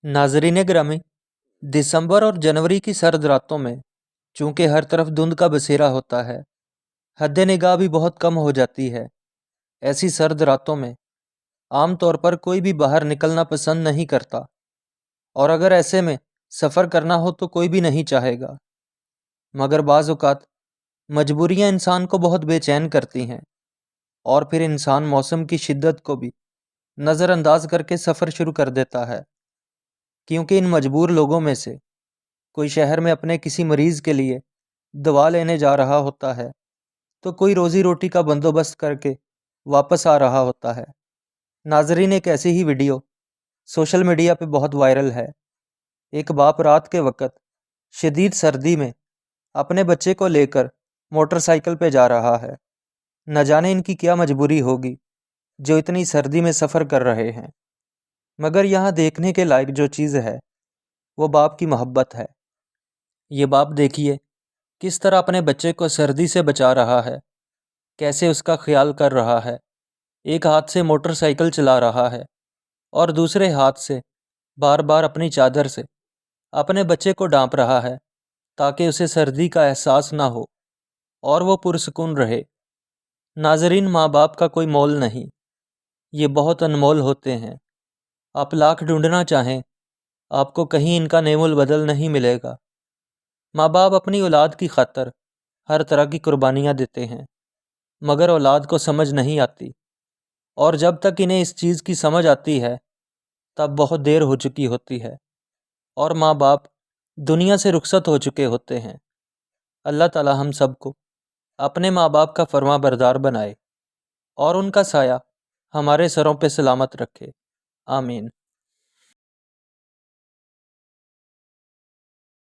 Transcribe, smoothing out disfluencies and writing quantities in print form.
नाजरीन ग्रामी, दिसंबर और जनवरी की सर्द रातों में चूंकि हर तरफ धुंध का बसेरा होता है, हद निगाह भी बहुत कम हो जाती है। ऐसी सर्द रातों में आम तौर पर कोई भी बाहर निकलना पसंद नहीं करता, और अगर ऐसे में सफ़र करना हो तो कोई भी नहीं चाहेगा। मगर बाज़ औक़ात मजबूरियाँ इंसान को बहुत बेचैन करती हैं, और फिर इंसान मौसम की शिद्दत को भी नज़रअंदाज करके सफ़र शुरू कर देता है। क्योंकि इन मजबूर लोगों में से कोई शहर में अपने किसी मरीज़ के लिए दवा लेने जा रहा होता है, तो कोई रोज़ी रोटी का बंदोबस्त करके वापस आ रहा होता है। नाजरीन, एक ऐसी ही वीडियो सोशल मीडिया पे बहुत वायरल है। एक बाप रात के वक़्त शदीद सर्दी में अपने बच्चे को लेकर मोटरसाइकिल पे जा रहा है। न जाने इनकी क्या मजबूरी होगी जो इतनी सर्दी में सफ़र कर रहे हैं। मगर यहाँ देखने के लायक जो चीज़ है वो बाप की मोहब्बत है। ये बाप देखिए किस तरह अपने बच्चे को सर्दी से बचा रहा है, कैसे उसका ख्याल कर रहा है। एक हाथ से मोटरसाइकिल चला रहा है और दूसरे हाथ से बार बार अपनी चादर से अपने बच्चे को ढांप रहा है ताकि उसे सर्दी का एहसास ना हो और वो पुरसुकून रहे। नाजरीन, माँ बाप का कोई मोल नहीं, ये बहुत अनमोल होते हैं। आप लाख ढूंढना चाहें, आपको कहीं इनका नेमुल बदल नहीं मिलेगा। माँ बाप अपनी औलाद की खातर हर तरह की कुर्बानियाँ देते हैं, मगर औलाद को समझ नहीं आती, और जब तक इन्हें इस चीज़ की समझ आती है तब बहुत देर हो चुकी होती है, और माँ बाप दुनिया से रुखसत हो चुके होते हैं। अल्लाह ताला हम सबको अपने माँ बाप का फर्मा बरदार बनाए और उनका साया हमारे सरों पे सलामत रखे। आमीन।